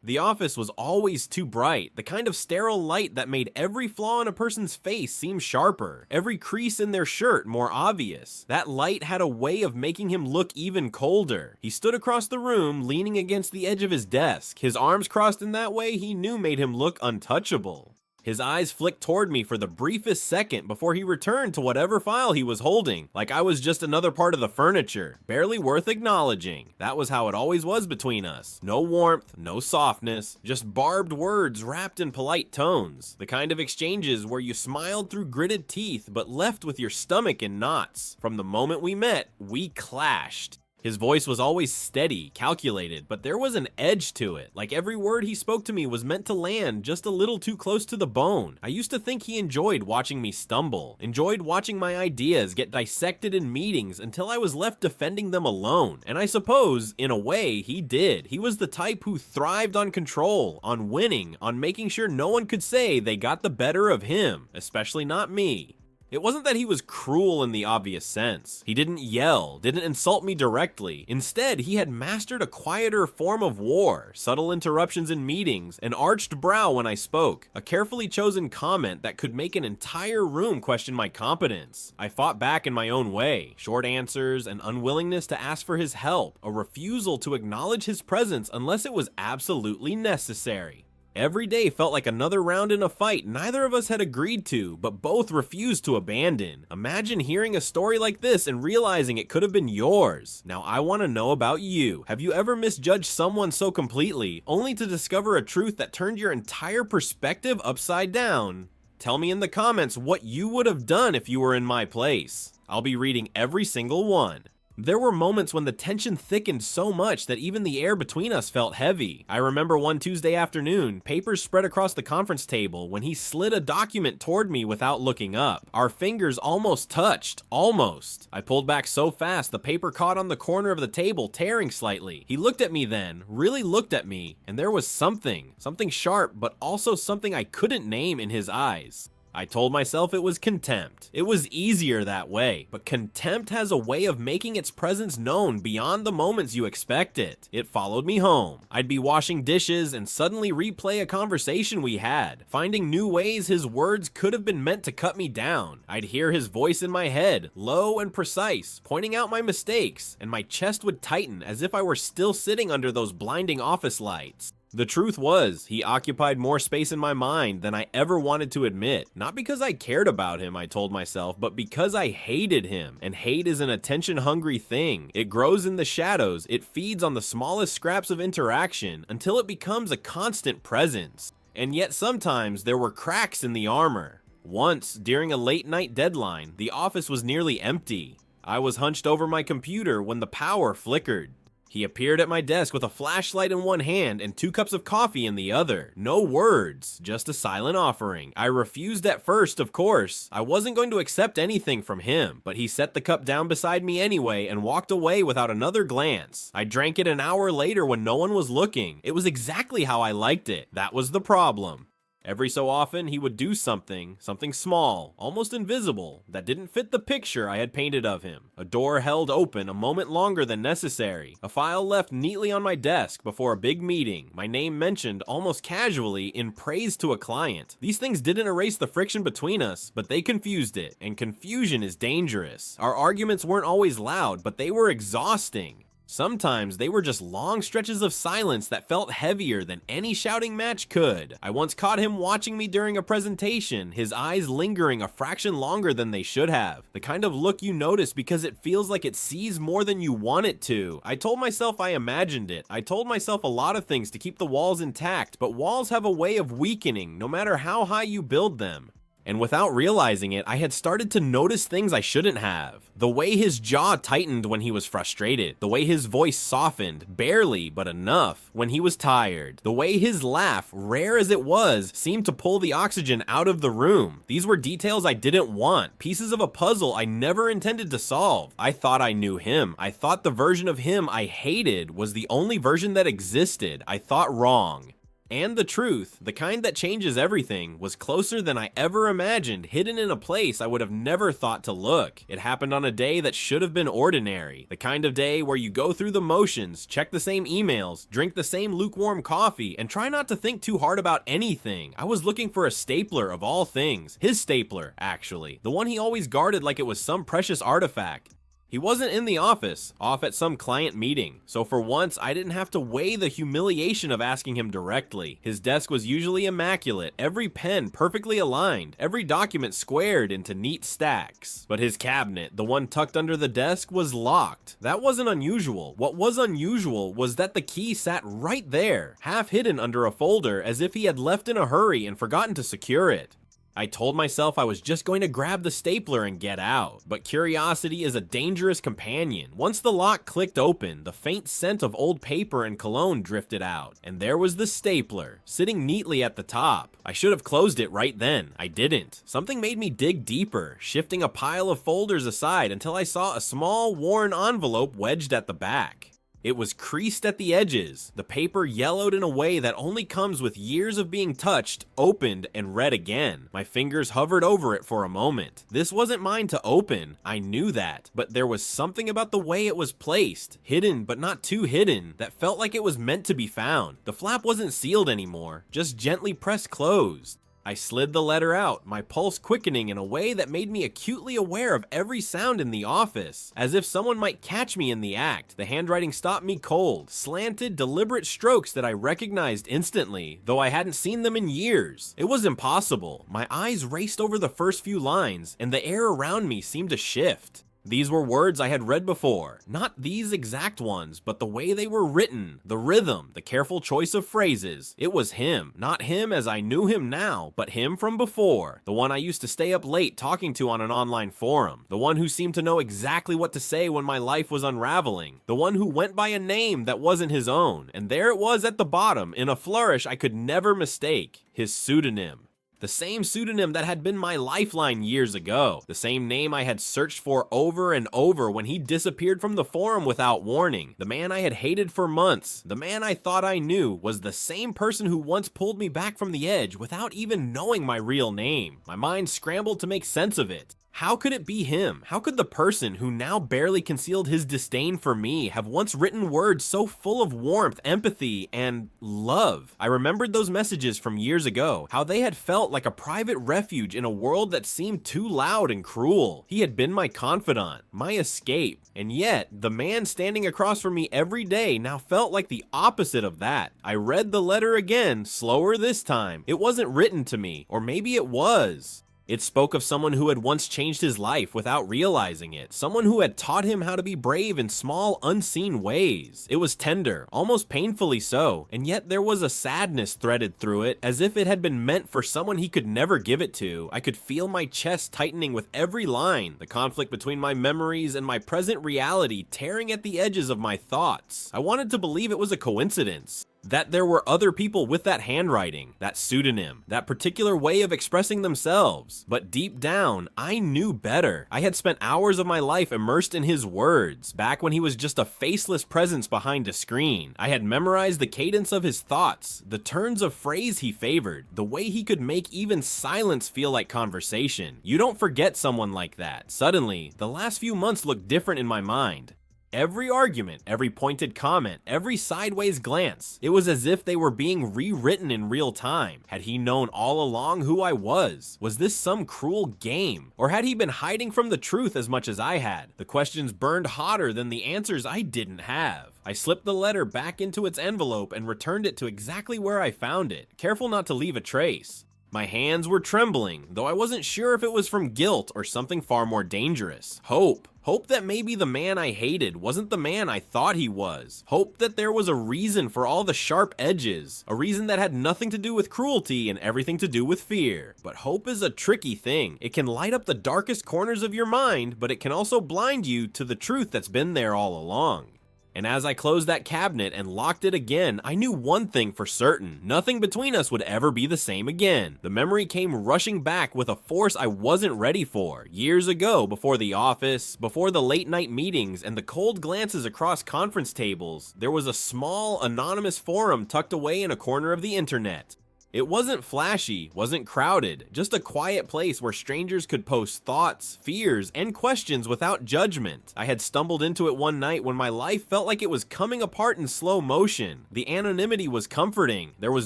The office was always too bright, the kind of sterile light that made every flaw in a person's face seem sharper, every crease in their shirt more obvious. That light had a way of making him look even colder. He stood across the room, leaning against the edge of his desk. His arms crossed in that way he knew made him look untouchable. His eyes flicked toward me for the briefest second before he returned to whatever file he was holding, like I was just another part of the furniture, barely worth acknowledging. That was how it always was between us. No warmth, no softness, just barbed words wrapped in polite tones. The kind of exchanges where you smiled through gritted teeth but left with your stomach in knots. From the moment we met, we clashed. His voice was always steady, calculated, but there was an edge to it. Like every word he spoke to me was meant to land just a little too close to the bone. I used to think he enjoyed watching me stumble, enjoyed watching my ideas get dissected in meetings until I was left defending them alone. And I suppose, in a way, he did. He was the type who thrived on control, on winning, on making sure no one could say they got the better of him, especially not me. It wasn't that he was cruel in the obvious sense. He didn't yell, didn't insult me directly. Instead, he had mastered a quieter form of war, subtle interruptions in meetings, an arched brow when I spoke, a carefully chosen comment that could make an entire room question my competence. I fought back in my own way, short answers, an unwillingness to ask for his help, a refusal to acknowledge his presence unless it was absolutely necessary. Every day felt like another round in a fight neither of us had agreed to, but both refused to abandon. Imagine hearing a story like this and realizing it could have been yours. Now I want to know about you. Have you ever misjudged someone so completely, only to discover a truth that turned your entire perspective upside down? Tell me in the comments what you would have done if you were in my place. I'll be reading every single one. There were moments when the tension thickened so much that even the air between us felt heavy. I remember one Tuesday afternoon, papers spread across the conference table when he slid a document toward me without looking up. Our fingers almost touched. Almost. I pulled back so fast the paper caught on the corner of the table, tearing slightly. He looked at me then, really looked at me, and there was something sharp, but also something I couldn't name in his eyes. I told myself it was contempt. It was easier that way, but contempt has a way of making its presence known beyond the moments you expect it. It followed me home. I'd be washing dishes and suddenly replay a conversation we had, finding new ways his words could have been meant to cut me down. I'd hear his voice in my head, low and precise, pointing out my mistakes, and my chest would tighten as if I were still sitting under those blinding office lights. The truth was, he occupied more space in my mind than I ever wanted to admit. Not because I cared about him, I told myself, but because I hated him. And hate is an attention-hungry thing. It grows in the shadows, it feeds on the smallest scraps of interaction, until it becomes a constant presence. And yet sometimes there were cracks in the armor. Once, during a late-night deadline, the office was nearly empty. I was hunched over my computer when the power flickered. He appeared at my desk with a flashlight in one hand and 2 cups of coffee in the other. No words, just a silent offering. I refused at first, of course. I wasn't going to accept anything from him, but he set the cup down beside me anyway and walked away without another glance. I drank it an hour later when no one was looking. It was exactly how I liked it. That was the problem. Every so often, he would do something small, almost invisible, that didn't fit the picture I had painted of him. A door held open a moment longer than necessary. A file left neatly on my desk before a big meeting. My name mentioned almost casually in praise to a client. These things didn't erase the friction between us, but they confused it, and confusion is dangerous. Our arguments weren't always loud, but they were exhausting. Sometimes they were just long stretches of silence that felt heavier than any shouting match could. I once caught him watching me during a presentation, his eyes lingering a fraction longer than they should have. The kind of look you notice because it feels like it sees more than you want it to. I told myself I imagined it. I told myself a lot of things to keep the walls intact, but walls have a way of weakening no matter how high you build them. And without realizing it, I had started to notice things I shouldn't have. The way his jaw tightened when he was frustrated. The way his voice softened, barely, but enough, when he was tired. The way his laugh, rare as it was, seemed to pull the oxygen out of the room. These were details I didn't want, pieces of a puzzle I never intended to solve. I thought I knew him. I thought the version of him I hated was the only version that existed. I thought wrong. And the truth, the kind that changes everything, was closer than I ever imagined, hidden in a place I would have never thought to look. It happened on a day that should have been ordinary. The kind of day where you go through the motions, check the same emails, drink the same lukewarm coffee, and try not to think too hard about anything. I was looking for a stapler of all things. His stapler, actually. The one he always guarded like it was some precious artifact. He wasn't in the office, off at some client meeting, so for once I didn't have to weigh the humiliation of asking him directly. His desk was usually immaculate, every pen perfectly aligned, every document squared into neat stacks. But his cabinet, the one tucked under the desk, was locked. That wasn't unusual. What was unusual was that the key sat right there, half hidden under a folder as if he had left in a hurry and forgotten to secure it. I told myself I was just going to grab the stapler and get out, but curiosity is a dangerous companion. Once the lock clicked open, the faint scent of old paper and cologne drifted out, and there was the stapler, sitting neatly at the top. I should have closed it right then. I didn't. Something made me dig deeper, shifting a pile of folders aside until I saw a small, worn envelope wedged at the back. It was creased at the edges, the paper yellowed in a way that only comes with years of being touched, opened, and read again. My fingers hovered over it for a moment. This wasn't mine to open, I knew that, but there was something about the way it was placed, hidden but not too hidden, that felt like it was meant to be found. The flap wasn't sealed anymore, just gently pressed closed. I slid the letter out, my pulse quickening in a way that made me acutely aware of every sound in the office, as if someone might catch me in the act. The handwriting stopped me cold, slanted, deliberate strokes that I recognized instantly, though I hadn't seen them in years. It was impossible. My eyes raced over the first few lines, and the air around me seemed to shift. These were words I had read before, not these exact ones, but the way they were written, the rhythm, the careful choice of phrases. It was him, not him as I knew him now, but him from before, the one I used to stay up late talking to on an online forum, the one who seemed to know exactly what to say when my life was unraveling, the one who went by a name that wasn't his own, and there it was at the bottom, in a flourish I could never mistake, his pseudonym. The same pseudonym that had been my lifeline years ago. The same name I had searched for over and over when he disappeared from the forum without warning. The man I had hated for months, the man I thought I knew, was the same person who once pulled me back from the edge without even knowing my real name. My mind scrambled to make sense of it. How could it be him? How could the person who now barely concealed his disdain for me have once written words so full of warmth, empathy, and love? I remembered those messages from years ago, how they had felt like a private refuge in a world that seemed too loud and cruel. He had been my confidant, my escape, and yet the man standing across from me every day now felt like the opposite of that. I read the letter again, slower this time. It wasn't written to me, or maybe it was. It spoke of someone who had once changed his life without realizing it, someone who had taught him how to be brave in small, unseen ways. It was tender, almost painfully so, and yet there was a sadness threaded through it, as if it had been meant for someone he could never give it to. I could feel my chest tightening with every line, the conflict between my memories and my present reality tearing at the edges of my thoughts. I wanted to believe it was a coincidence, that there were other people with that handwriting, that pseudonym, that particular way of expressing themselves. But deep down, I knew better. I had spent hours of my life immersed in his words, back when he was just a faceless presence behind a screen. I had memorized the cadence of his thoughts, the turns of phrase he favored, the way he could make even silence feel like conversation. You don't forget someone like that. Suddenly, the last few months looked different in my mind. Every argument, every pointed comment, every sideways glance, it was as if they were being rewritten in real time. Had he known all along who I was? Was this some cruel game? Or had he been hiding from the truth as much as I had? The questions burned hotter than the answers I didn't have. I slipped the letter back into its envelope and returned it to exactly where I found it, careful not to leave a trace. My hands were trembling, though I wasn't sure if it was from guilt or something far more dangerous. Hope. Hope that maybe the man I hated wasn't the man I thought he was. Hope that there was a reason for all the sharp edges, a reason that had nothing to do with cruelty and everything to do with fear. But hope is a tricky thing. It can light up the darkest corners of your mind, but it can also blind you to the truth that's been there all along. And as I closed that cabinet and locked it again, I knew one thing for certain. Nothing between us would ever be the same again. The memory came rushing back with a force I wasn't ready for. Years ago, before the office, before the late night meetings, and the cold glances across conference tables, there was a small, anonymous forum tucked away in a corner of the internet. It wasn't flashy, wasn't crowded, just a quiet place where strangers could post thoughts, fears, and questions without judgment. I had stumbled into it one night when my life felt like it was coming apart in slow motion. The anonymity was comforting. There was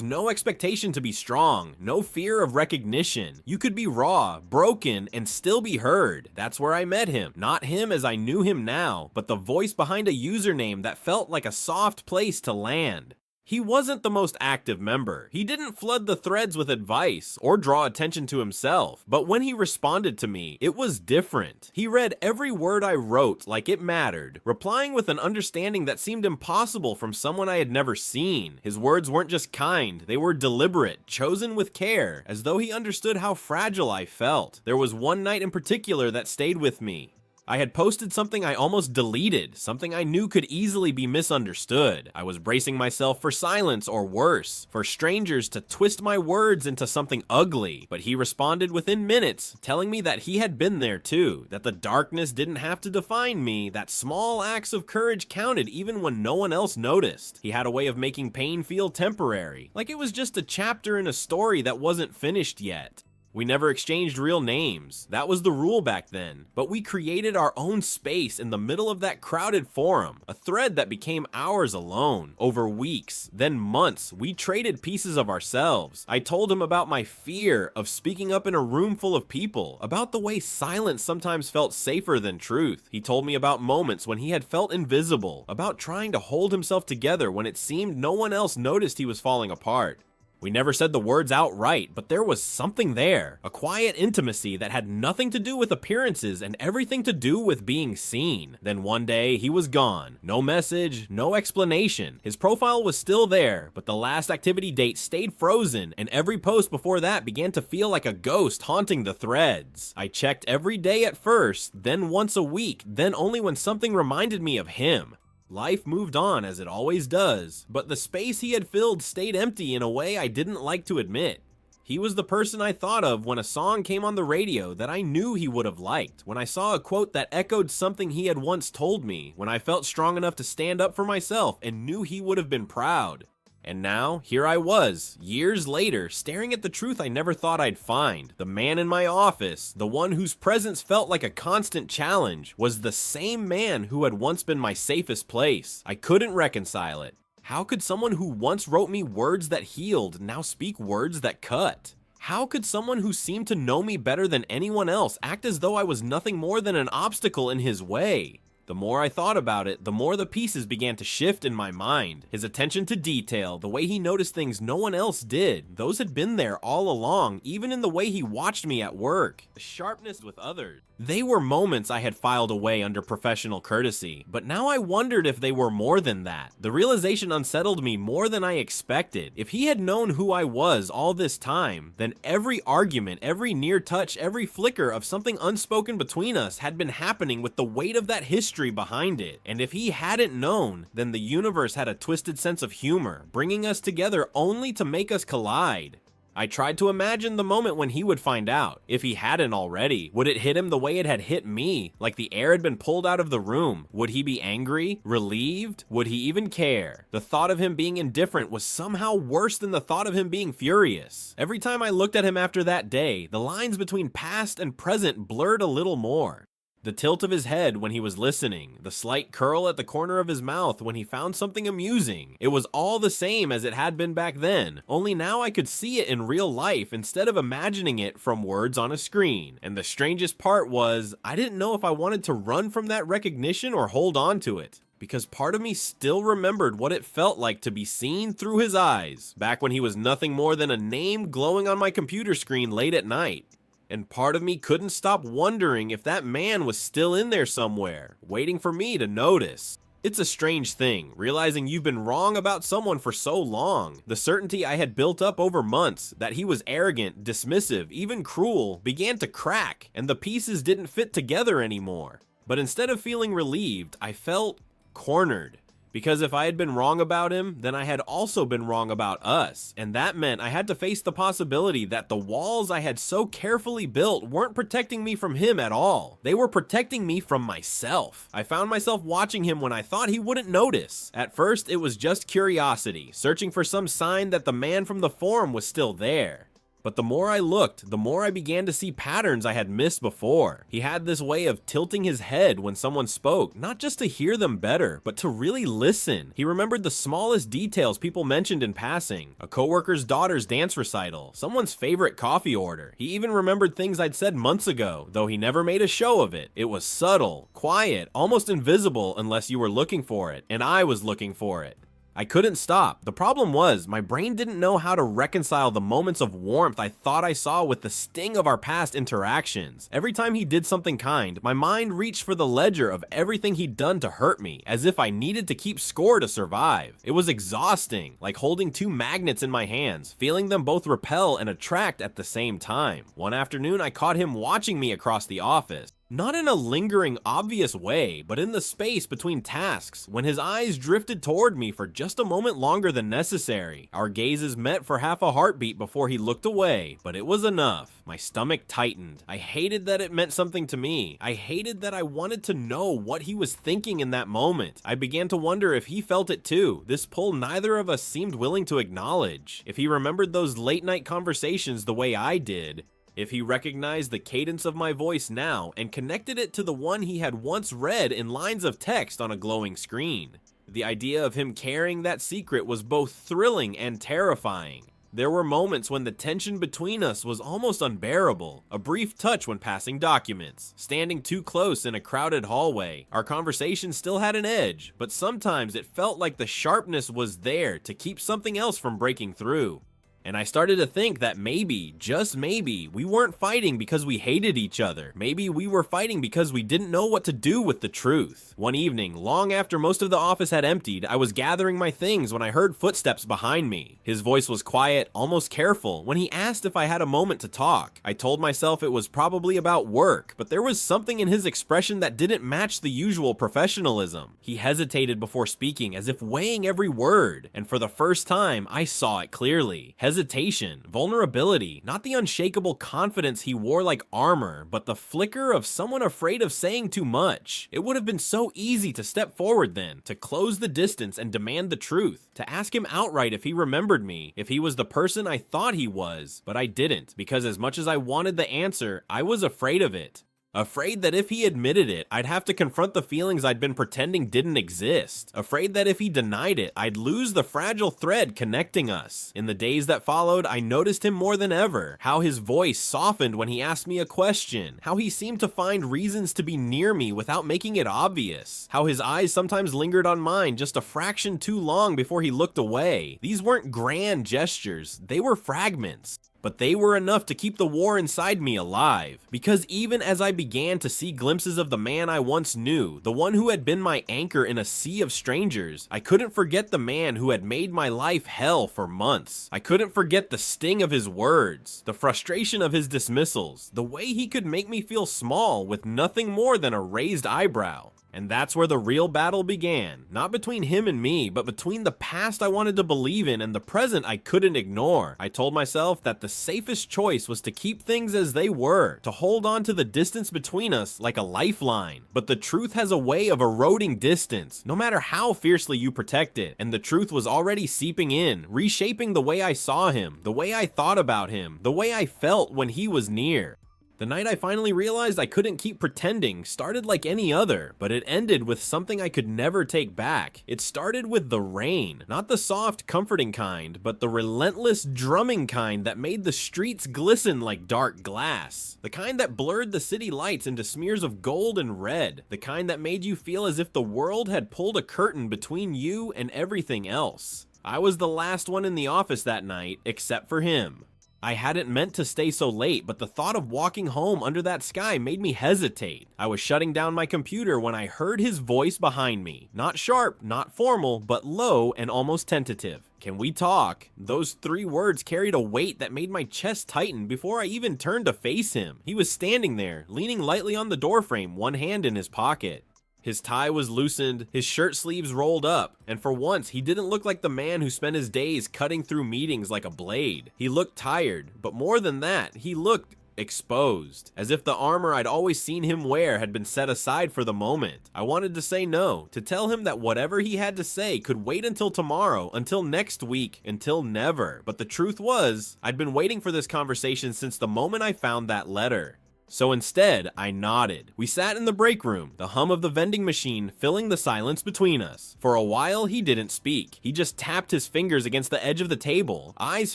no expectation to be strong, no fear of recognition. You could be raw, broken, and still be heard. That's where I met him. Not him as I knew him now, but the voice behind a username that felt like a soft place to land. He wasn't the most active member. He didn't flood the threads with advice or draw attention to himself, but when he responded to me, it was different. He read every word I wrote like it mattered, replying with an understanding that seemed impossible from someone I had never seen. His words weren't just kind, they were deliberate, chosen with care, as though he understood how fragile I felt. There was one night in particular that stayed with me. I had posted something I almost deleted, something I knew could easily be misunderstood. I was bracing myself for silence or worse, for strangers to twist my words into something ugly. But he responded within minutes, telling me that he had been there too, that the darkness didn't have to define me, that small acts of courage counted even when no one else noticed. He had a way of making pain feel temporary, like it was just a chapter in a story that wasn't finished yet. We never exchanged real names. That was the rule back then. But we created our own space in the middle of that crowded forum, a thread that became ours alone. Over weeks, then months, we traded pieces of ourselves. I told him about my fear of speaking up in a room full of people, about the way silence sometimes felt safer than truth. He told me about moments when he had felt invisible, about trying to hold himself together when it seemed no one else noticed he was falling apart. We never said the words outright, but there was something there, a quiet intimacy that had nothing to do with appearances and everything to do with being seen. Then one day, he was gone. No message, no explanation. His profile was still there, but the last activity date stayed frozen, and every post before that began to feel like a ghost haunting the threads. I checked every day at first, then once a week, then only when something reminded me of him. Life moved on as it always does, but the space he had filled stayed empty in a way I didn't like to admit. He was the person I thought of when a song came on the radio that I knew he would have liked, when I saw a quote that echoed something he had once told me, when I felt strong enough to stand up for myself and knew he would have been proud. And now, here I was, years later, staring at the truth I never thought I'd find. The man in my office, the one whose presence felt like a constant challenge, was the same man who had once been my safest place. I couldn't reconcile it. How could someone who once wrote me words that healed now speak words that cut? How could someone who seemed to know me better than anyone else act as though I was nothing more than an obstacle in his way? The more I thought about it, the more the pieces began to shift in my mind. His attention to detail, the way he noticed things no one else did, those had been there all along, even in the way he watched me at work. The sharpness with others. They were moments I had filed away under professional courtesy, but now I wondered if they were more than that. The realization unsettled me more than I expected. If he had known who I was all this time, then every argument, every near touch, every flicker of something unspoken between us had been happening with the weight of that history behind it. And if he hadn't known, then the universe had a twisted sense of humor, bringing us together only to make us collide. I tried to imagine the moment when he would find out. If he hadn't already, would it hit him the way it had hit me? Like the air had been pulled out of the room? Would he be angry? Relieved? Would he even care? The thought of him being indifferent was somehow worse than the thought of him being furious. Every time I looked at him after that day, the lines between past and present blurred a little more. The tilt of his head when he was listening, the slight curl at the corner of his mouth when he found something amusing. It was all the same as it had been back then, only now I could see it in real life instead of imagining it from words on a screen. And the strangest part was, I didn't know if I wanted to run from that recognition or hold on to it. Because part of me still remembered what it felt like to be seen through his eyes, back when he was nothing more than a name glowing on my computer screen late at night. And part of me couldn't stop wondering if that man was still in there somewhere, waiting for me to notice. It's a strange thing, realizing you've been wrong about someone for so long. The certainty I had built up over months, that he was arrogant, dismissive, even cruel, began to crack, and the pieces didn't fit together anymore. But instead of feeling relieved, I felt cornered. Because if I had been wrong about him, then I had also been wrong about us, and that meant I had to face the possibility that the walls I had so carefully built weren't protecting me from him at all. They were protecting me from myself. I found myself watching him when I thought he wouldn't notice. At first, it was just curiosity, searching for some sign that the man from the forum was still there. But the more I looked, the more I began to see patterns I had missed before. He had this way of tilting his head when someone spoke, not just to hear them better, but to really listen. He remembered the smallest details people mentioned in passing, a coworker's daughter's dance recital, someone's favorite coffee order. He even remembered things I'd said months ago, though he never made a show of it. It was subtle, quiet, almost invisible unless you were looking for it, and I was looking for it. I couldn't stop. The problem was, my brain didn't know how to reconcile the moments of warmth I thought I saw with the sting of our past interactions. Every time he did something kind, my mind reached for the ledger of everything he'd done to hurt me, as if I needed to keep score to survive. It was exhausting, like holding two magnets in my hands, feeling them both repel and attract at the same time. One afternoon, I caught him watching me across the office. Not in a lingering, obvious way, but in the space between tasks, when his eyes drifted toward me for just a moment longer than necessary. Our gazes met for half a heartbeat before he looked away, but it was enough. My stomach tightened. I hated that it meant something to me. I hated that I wanted to know what he was thinking in that moment. I began to wonder if he felt it too, this pull neither of us seemed willing to acknowledge. If he remembered those late-night conversations the way I did. If he recognized the cadence of my voice now and connected it to the one he had once read in lines of text on a glowing screen. The idea of him carrying that secret was both thrilling and terrifying. There were moments when the tension between us was almost unbearable. A brief touch when passing documents. Standing too close in a crowded hallway. Our conversation still had an edge, but sometimes it felt like the sharpness was there to keep something else from breaking through. And I started to think that maybe, just maybe, we weren't fighting because we hated each other. Maybe we were fighting because we didn't know what to do with the truth. One evening, long after most of the office had emptied, I was gathering my things when I heard footsteps behind me. His voice was quiet, almost careful, when he asked if I had a moment to talk. I told myself it was probably about work, but there was something in his expression that didn't match the usual professionalism. He hesitated before speaking, as if weighing every word, and for the first time, I saw it clearly. Hesitation, vulnerability, not the unshakable confidence he wore like armor, but the flicker of someone afraid of saying too much. It would have been so easy to step forward then, to close the distance and demand the truth, to ask him outright if he remembered me, if he was the person I thought he was, but I didn't, because as much as I wanted the answer, I was afraid of it. Afraid that if he admitted it, I'd have to confront the feelings I'd been pretending didn't exist. Afraid that if he denied it, I'd lose the fragile thread connecting us. In the days that followed, I noticed him more than ever. How his voice softened when he asked me a question. How he seemed to find reasons to be near me without making it obvious. How his eyes sometimes lingered on mine just a fraction too long before he looked away. These weren't grand gestures, they were fragments. But they were enough to keep the war inside me alive. Because even as I began to see glimpses of the man I once knew, the one who had been my anchor in a sea of strangers, I couldn't forget the man who had made my life hell for months. I couldn't forget the sting of his words, the frustration of his dismissals, the way he could make me feel small with nothing more than a raised eyebrow. And that's where the real battle began. Not between him and me, but between the past I wanted to believe in and the present I couldn't ignore. I told myself that the safest choice was to keep things as they were, to hold on to the distance between us like a lifeline. But the truth has a way of eroding distance, no matter how fiercely you protect it. And the truth was already seeping in, reshaping the way I saw him, the way I thought about him, the way I felt when he was near. The night I finally realized I couldn't keep pretending started like any other, but it ended with something I could never take back. It started with the rain, not the soft, comforting kind, but the relentless, drumming kind that made the streets glisten like dark glass. The kind that blurred the city lights into smears of gold and red. The kind that made you feel as if the world had pulled a curtain between you and everything else. I was the last one in the office that night, except for him. I hadn't meant to stay so late, but the thought of walking home under that sky made me hesitate. I was shutting down my computer when I heard his voice behind me. Not sharp, not formal, but low and almost tentative. "Can we talk?" Those 3 words carried a weight that made my chest tighten before I even turned to face him. He was standing there, leaning lightly on the doorframe, one hand in his pocket. His tie was loosened, his shirt sleeves rolled up, and for once he didn't look like the man who spent his days cutting through meetings like a blade. He looked tired, but more than that, he looked exposed, as if the armor I'd always seen him wear had been set aside for the moment. I wanted to say no, to tell him that whatever he had to say could wait until tomorrow, until next week, until never. But the truth was, I'd been waiting for this conversation since the moment I found that letter. So instead, I nodded. We sat in the break room, the hum of the vending machine filling the silence between us. For a while, he didn't speak. He just tapped his fingers against the edge of the table, eyes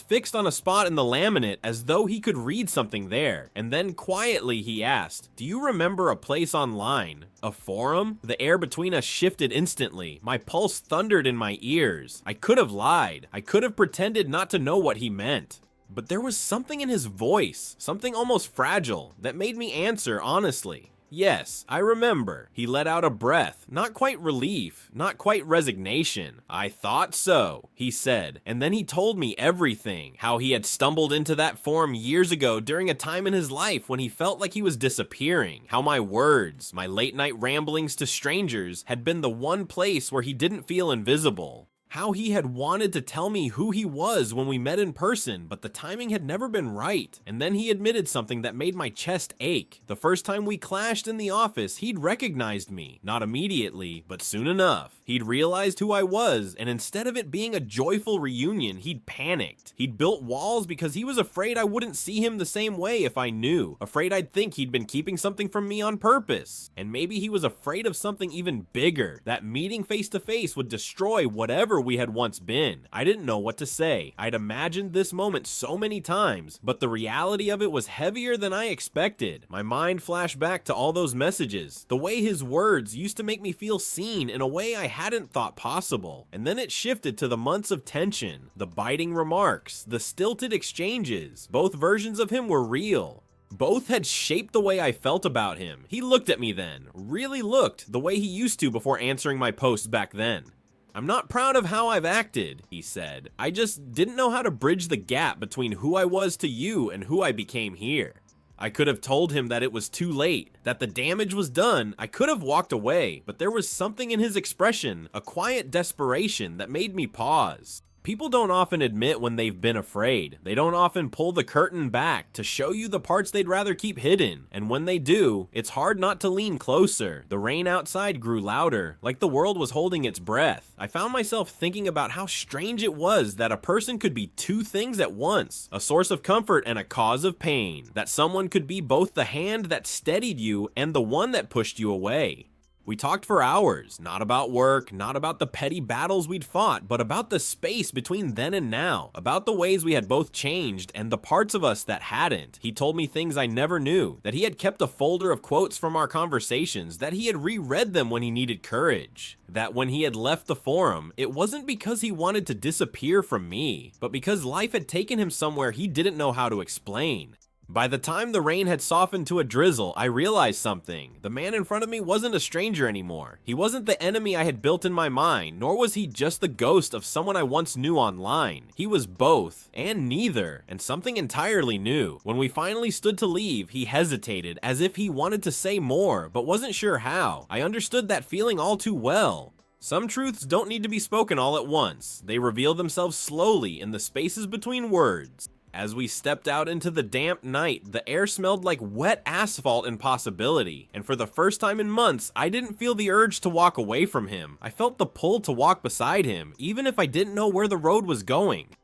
fixed on a spot in the laminate as though he could read something there. And then quietly he asked, "Do you remember a place online? A forum?" The air between us shifted instantly. My pulse thundered in my ears. I could have lied. I could have pretended not to know what he meant. But there was something in his voice, something almost fragile, that made me answer honestly. "Yes, I remember." He let out a breath, not quite relief, not quite resignation. "I thought so," he said, and then he told me everything. How he had stumbled into that forum years ago during a time in his life when he felt like he was disappearing. How my words, my late night ramblings to strangers, had been the one place where he didn't feel invisible. How he had wanted to tell me who he was when we met in person, but the timing had never been right. And then he admitted something that made my chest ache. The first time we clashed in the office, he'd recognized me. Not immediately, but soon enough. He'd realized who I was, and instead of it being a joyful reunion, he'd panicked. He'd built walls because he was afraid I wouldn't see him the same way if I knew. Afraid I'd think he'd been keeping something from me on purpose. And maybe he was afraid of something even bigger. That meeting face to face would destroy whatever we had once been. I didn't know what to say. I'd imagined this moment so many times, but the reality of it was heavier than I expected. My mind flashed back to all those messages, the way his words used to make me feel seen in a way I hadn't thought possible. And then it shifted to the months of tension, the biting remarks, the stilted exchanges. Both versions of him were real. Both had shaped the way I felt about him. He looked at me then, really looked the way he used to before answering my posts back then. "I'm not proud of how I've acted," he said. "I just didn't know how to bridge the gap between who I was to you and who I became here." I could have told him that it was too late, that the damage was done. I could have walked away, but there was something in his expression, a quiet desperation that made me pause. People don't often admit when they've been afraid. They don't often pull the curtain back to show you the parts they'd rather keep hidden. And when they do, it's hard not to lean closer. The rain outside grew louder, like the world was holding its breath. I found myself thinking about how strange it was that a person could be two things at once, a source of comfort and a cause of pain. That someone could be both the hand that steadied you and the one that pushed you away. We talked for hours, not about work, not about the petty battles we'd fought, but about the space between then and now, about the ways we had both changed and the parts of us that hadn't. He told me things I never knew, that he had kept a folder of quotes from our conversations, that he had reread them when he needed courage, that when he had left the forum, it wasn't because he wanted to disappear from me, but because life had taken him somewhere he didn't know how to explain. By the time the rain had softened to a drizzle, I realized something. The man in front of me wasn't a stranger anymore. He wasn't the enemy I had built in my mind, nor was he just the ghost of someone I once knew online. He was both, and neither, and something entirely new. When we finally stood to leave, he hesitated, as if he wanted to say more, but wasn't sure how. I understood that feeling all too well. Some truths don't need to be spoken all at once. They reveal themselves slowly in the spaces between words. As we stepped out into the damp night, the air smelled like wet asphalt and possibility, and for the first time in months, I didn't feel the urge to walk away from him. I felt the pull to walk beside him, even if I didn't know where the road was going.